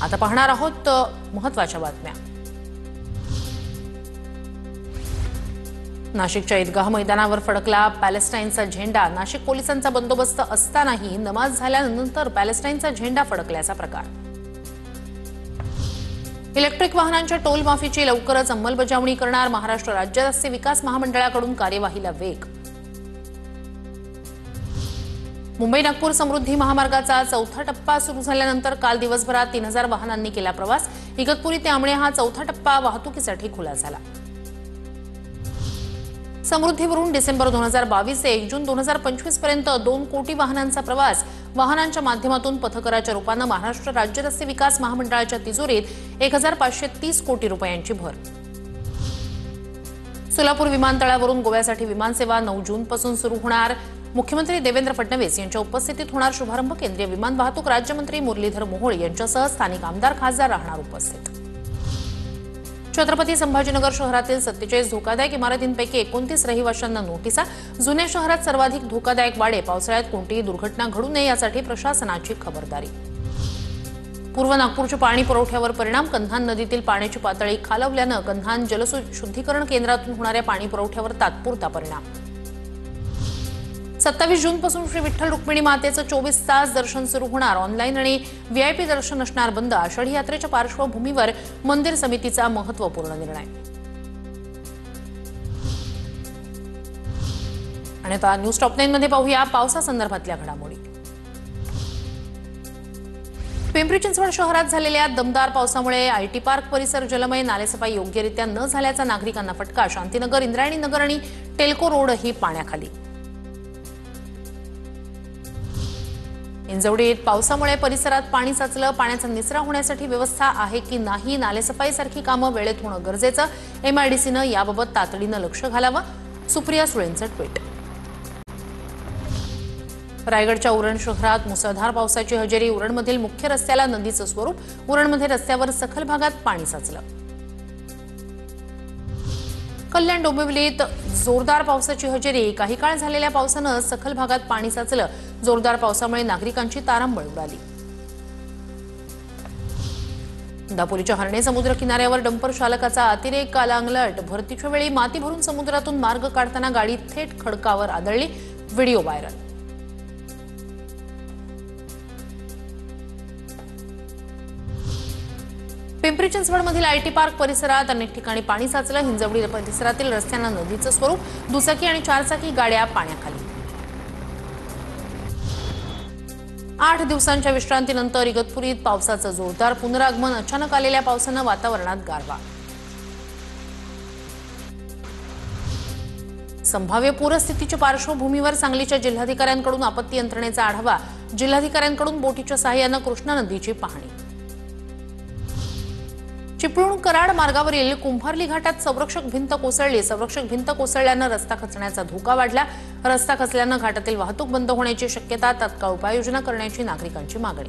आता पाहणार आहोत महत्त्वाच्या बातम्या। नाशिकच्या ईदगाह मैदानावर फडकला पॅलेस्टाईनचा झेंडा। नाशिक पोलिसांचा बंदोबस्त असतानाही नमाज झाल्यानंतर पॅलेस्टाईनचा झेंडा फडकल्याचा प्रकार। इलेक्ट्रिक वाहनांच्या टोल माफीची लवकरच अंमलबजावणी करणार महाराष्ट्र राज्य रस्ते विकास महामंडळाकडून कार्यवाहीला वेग। मुंबई नागपूर समृद्धी महामार्गाचा चौथा टप्पा सुरू झाल्यानंतर काल दिवसभरात 3000 वाहनांनी केला प्रवास। इगतपुरी ते आमणे हा चौथा टप्पा वाहतुकीसाठी खुला झाला। समृद्धीवरून डिसेंबर 2022 ते 1 जून 2025 पर्यंत 2 कोटी वाहनांचा प्रवास। वाहनांच्या माध्यमातून पथकराच्या रूपाने महाराष्ट्र राज्य रस्ते विकास महामंडळाच्या तिजोरीत 1530 कोटी रुपयांची भर। सोलापूर विमानतळावरून गोव्यासाठी विमानसेवा 9 जून पासून सुरू होणार। मुख्यमंत्री देवेंद्र फडणवीस यांच्या उपस्थितीत होणार शुभारंभ। केंद्रीय विमान वाहतूक राज्यमंत्री मुरलीधर मोहोळ यांच्यासह स्थानिक आमदार खासदार राहणार उपस्थित। छत्रपती संभाजीनगर शहरातील 47 धोकादायक इमारतींपैकी 29 रहिवाशांना नोटिसा। जुन्या शहरात सर्वाधिक धोकादायक वाडे। पावसाळ्यात कोणतीही दुर्घटना घडू नये यासाठी प्रशासनाची खबरदारी। पूर्व नागपूरच्या पाणी पुरवठ्यावर परिणाम। कन्हान नदीतील पाण्याची पातळी खालावल्याने कन्हान जलशुद्धीकरण केंद्रातून होणाऱ्या पाणी पुरवठ्यावर तात्पुरता परिणाम। 27 जून पासून श्री विठ्ठल रुक्मिणी मातेचं 24 तास दर्शन सुरू होणार। ऑनलाईन आणि व्हीआयपी दर्शन असणार बंद। आषाढी यात्रेच्या पार्श्वभूमीवर मंदिर समितीचा महत्त्वपूर्ण निर्णय। आणि आता न्यूज टॉप 9 मध्ये पाहूया पावसासंदर्भातल्या घडामोडी। पिंपरी चिंचवड शहरात झालेल्या दमदार पावसामुळे आयटी पार्क परिसर जलमय। नालेसफाई योग्यरित्या न झाल्याचा नागरिकांना फटका। शांतीनगर, इंद्रायणी नगर आणि टेल्को रोड ही पाण्याखाली। इंजवडीत पावसामुळे परिसरात पाणी साचलं। पाण्याचा निचरा होण्यासाठी व्यवस्था आहे की नाही, नालेसफाईसारखी कामं वेळेत होणं गरजेचं। एमआयडीसीनं याबाबत तातडीनं लक्ष घालावं। सुप्रिया सुळेंचं ट्विट। रायगडच्या उरण शहरात मुसळधार पावसाची हजेरी। उरणमधील मुख्य रस्त्याला नदीचं स्वरूप। उरणमध्ये रस्त्यावर सखल भागात पाणी साचलं। कल्याण डोंबिवलीत जोरदार पावसाची हजेरी। काही काळ झालेल्या पावसानं सखल भागात पाणी साचलं। जोरदार पावसामुळे नागरिकांची तारांबळ उडाली। दापोलीच्या हरणे समुद्र किनाऱ्यावर डंपर चालकाचा अतिरेक अंगलट। भरतीच्या वेळी माती भरून समुद्रातून मार्ग काढताना गाडी थेट खडकावर आदळली। Video viral. पिंपरी चिंचवडमधील आयटी पार्क परिसरात अनेक ठिकाणी पाणी साचलं। हिंजवडी परिसरातील रस्त्यांना नदीचं स्वरूप। दुचाकी आणि चारचाकी गाड्या पाण्याखाली। 8 दिवसांच्या विश्रांतीनंतर इगतपुरीत पावसाचं जोरदार पुनरागमन। अचानक आलेल्या पावसानं वातावरणात गारवा। संभाव्य पूरस्थितीच्या पार्श्वभूमीवर सांगलीच्या जिल्हाधिकाऱ्यांकडून आपत्ती यंत्रणेचा आढावा। जिल्हाधिकाऱ्यांकडून बोटीच्या सहाय्यानं कृष्णा नदीची पाहणी। चिपळूण कराड मार्गावरील कुंभारली घाटात संरक्षक भिंत कोसळली। संरक्षक भिंत कोसळल्यानं रस्ता खचण्याचा धोका वाढला। रस्ता खचल्यानं घाटातील वाहतूक बंद होण्याची शक्यता। तात्काळ उपाययोजना करण्याची नागरिकांची मागणी।